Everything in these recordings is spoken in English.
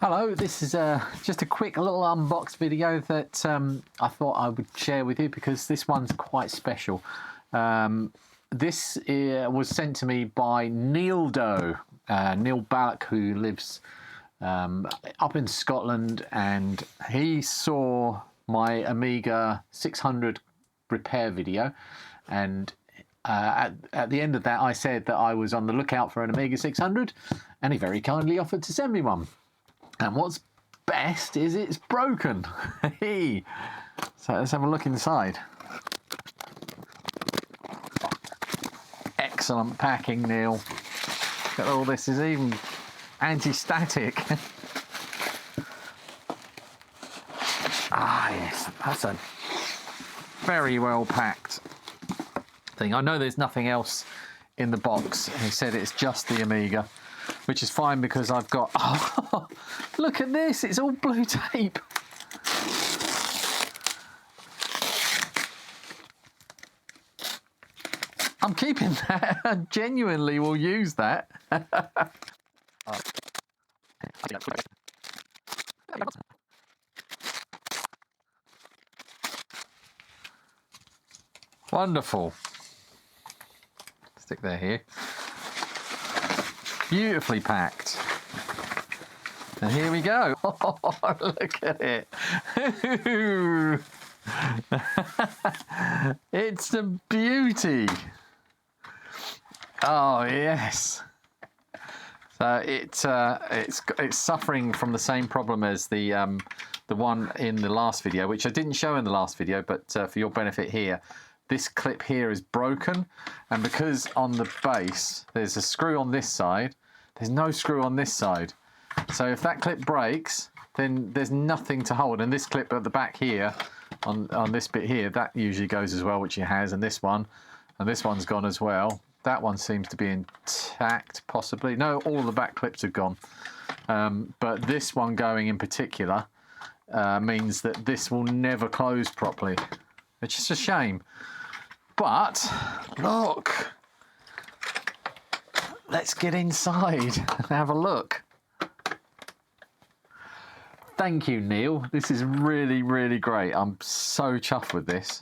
Hello, this is just a quick little unbox video that I thought I would share with you because this one's quite special. This was sent to me by Neil Doe, Neil Ballock, who lives up in Scotland, and he saw my Amiga 600 repair video, and at the end of that I said that I was on the lookout for an Amiga 600, and he very kindly offered to send me one. And what's best is it's broken. So let's have a look inside. Excellent packing, Neil. Look at all this, is even anti-static. Yes, that's a very well packed thing. I know there's nothing else in the box. He said it's just the Amiga, which is fine because I've got, oh, look at this, it's all blue tape. I'm keeping that. I genuinely will use that. Wonderful. Stick that here. Beautifully packed. And here we go. Oh, look at it. It's a beauty. Oh yes. So it's suffering from the same problem as the one in the last video, which I didn't show in the last video, but for your benefit here, this clip here is broken, and because on the base there's a screw on this side, there's no screw on this side. So if that clip breaks, then there's nothing to hold. And this clip at the back here, on this bit here, that usually goes as well, which it has, and this one's gone as well. That one seems to be intact, possibly. No, all the back clips have gone. But this one going in particular means that this will never close properly, which is a shame. But look, let's get inside and have a look. Thank you, Neil. This is really, really great. I'm so chuffed with this.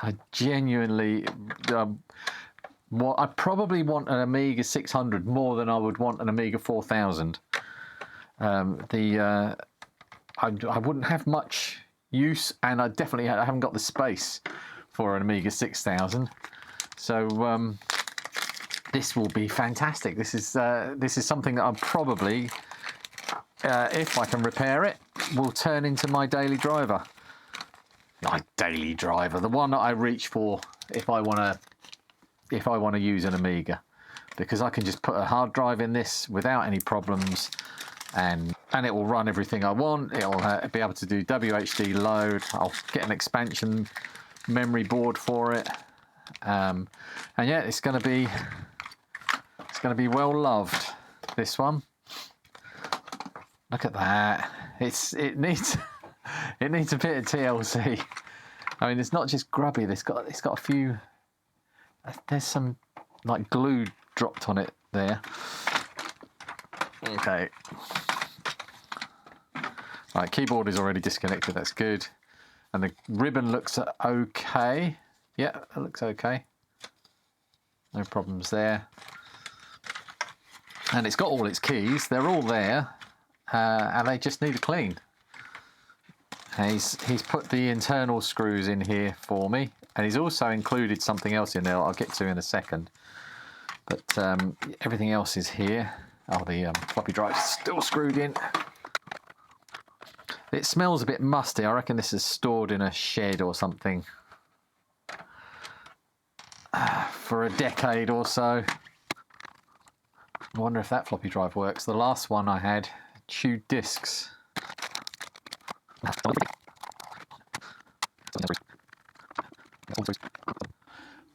I genuinely, I probably want an Amiga 600 more than I would want an Amiga 4000. I wouldn't have much use, and I haven't got the space for an Amiga 6000. So this will be fantastic. This is something that I'm probably, if I can repair it, will turn into my daily driver. My daily driver, the one that I reach for if I want to use an Amiga, because I can just put a hard drive in this without any problems, and it will run everything I want. It will be able to do WHD load. I'll get an expansion memory board for it, and yeah, it's going to be well loved. This one. Look at that. It needs a bit of TLC. I mean, it's not just grubby. It's got a few. There's some like glue dropped on it there. Okay. Right, keyboard is already disconnected. That's good. And the ribbon looks okay. Yeah, it looks okay. No problems there. And it's got all its keys. They're all there, and they just need a clean. He's put the internal screws in here for me, and he's also included something else in there I'll get to in a second. But everything else is here. Oh, the floppy drive's still screwed in. It smells a bit musty. I reckon this is stored in a shed or something for a decade or so. I wonder if that floppy drive works. The last one I had chewed discs.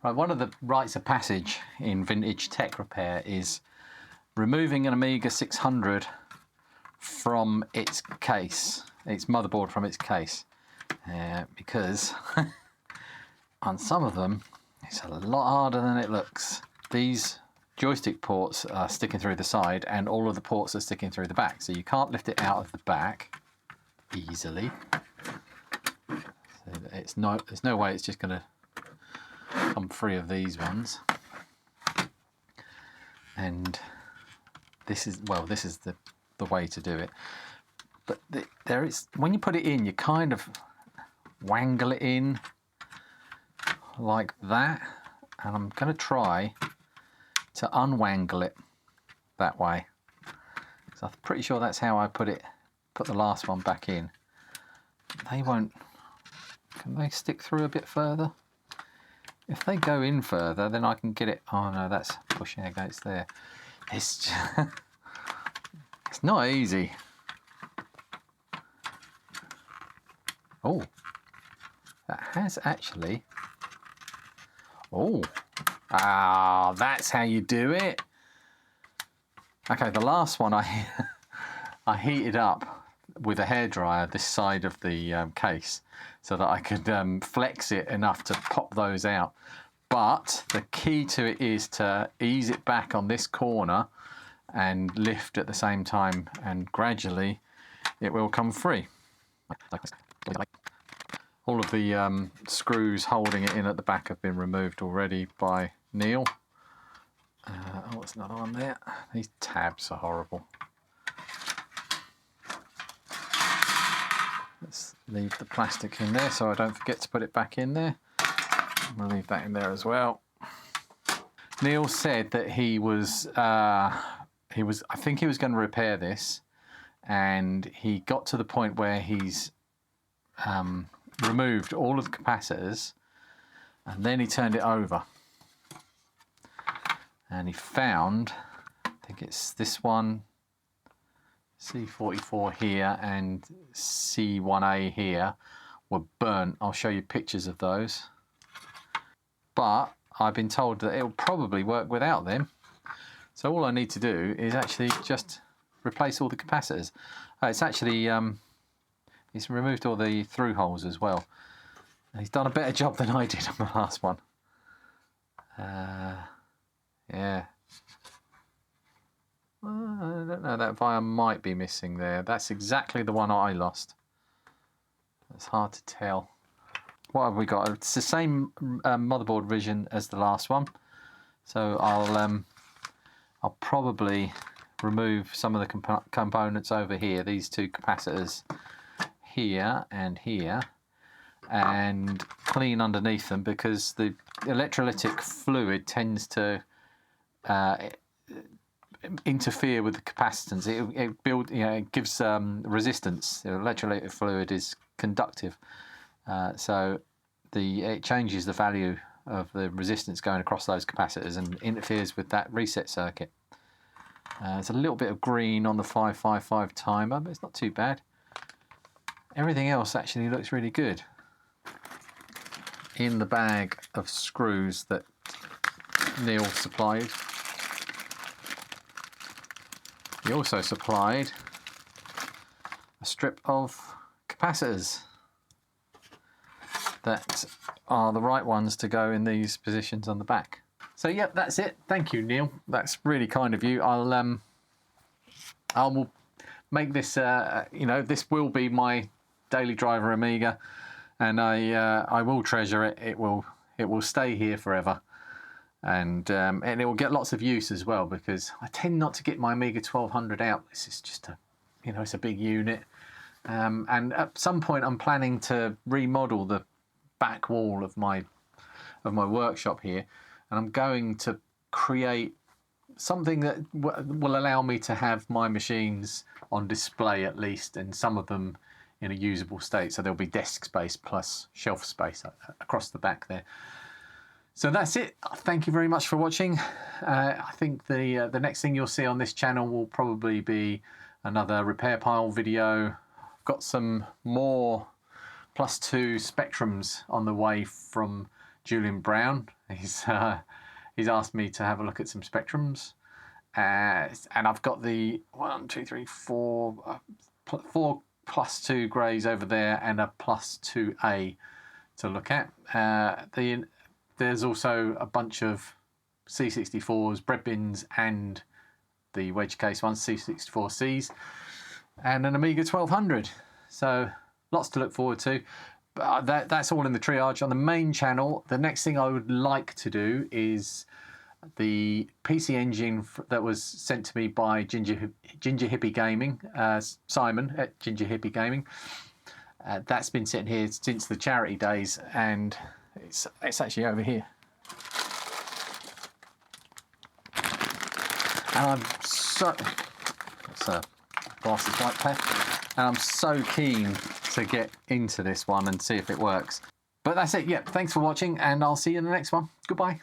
Right, one of the rites of passage in vintage tech repair is removing an Amiga 600 from its case, its motherboard from its case, because on some of them it's a lot harder than it looks. These joystick ports are sticking through the side and all of the ports are sticking through the back. So you can't lift it out of the back easily. So there's no way it's just going to come free of these ones. And this is the way to do it. But there is, when you put it in, you kind of wangle it in like that. And I'm going to try to unwangle it that way. So I'm pretty sure that's how I put the last one back in. They won't, can they stick through a bit further? If they go in further, then I can get it. Oh no, that's pushing against there. It's just, it's not easy. Oh, that has actually. Oh, that's how you do it. Okay, the last one I heated up with a hairdryer this side of the case so that I could flex it enough to pop those out. But the key to it is to ease it back on this corner and lift at the same time, and gradually it will come free. All of the screws holding it in at the back have been removed already by Neil. Oh, there's another one there. These tabs are horrible. Let's leave the plastic in there so I don't forget to put it back in there. I'm going to leave that in there as well. Neil said that I think he was going to repair this, and he got to the point where he's removed all of the capacitors, and then he turned it over. And he found, I think it's this one, C44 here and C1A here, were burnt. I'll show you pictures of those. But I've been told that it'll probably work without them. So all I need to do is actually just replace all the capacitors. It's actually, he's removed all the through holes as well. He's done a better job than I did on the last one. Yeah. I don't know, that wire might be missing there. That's exactly the one I lost. It's hard to tell. What have we got? It's the same motherboard version as the last one. So I'll probably remove some of the components over here, these two capacitors here and here, and clean underneath them, because the electrolytic fluid tends to interfere with the capacitance. It gives resistance. The electrolytic fluid is conductive, so it changes the value of the resistance going across those capacitors and interferes with that reset circuit. There's a little bit of green on the 555 timer, but it's not too bad. Everything else actually looks really good. In the bag of screws that Neil supplied, he also supplied a strip of capacitors that are the right ones to go in these positions on the back. So yep, that's it. Thank you, Neil. That's really kind of you. I will make this. This will be my daily driver Amiga, and I will treasure it. It will stay here forever, and it will get lots of use as well, because I tend not to get my Amiga 1200 out. This is just it's a big unit, and at some point I'm planning to remodel the back wall of my workshop here, and I'm going to create something that will allow me to have my machines on display, at least, and some of them in a usable state. So there'll be desk space plus shelf space across the back there. So that's it. Thank you very much for watching. I think the next thing you'll see on this channel will probably be another repair pile video. I've got some more +2 Spectrums on the way from Julian Brown. He's asked me to have a look at some Spectrums, and I've got the 4 +2 greys over there and a +2A to look at. There's also a bunch of C64s, bread bins, and the wedge case ones, C64Cs, and an Amiga 1200. So lots to look forward to. But that's all in the triage. On the main channel, the next thing I would like to do is the PC Engine that was sent to me by Ginger Hippie Gaming, Simon at Ginger Hippie Gaming. That's been sitting here since the charity days, and it's actually over here. And I'm so... That's a glasses white pair. And I'm so keen to get into this one and see if it works. But that's it. Yeah, thanks for watching, and I'll see you in the next one. Goodbye.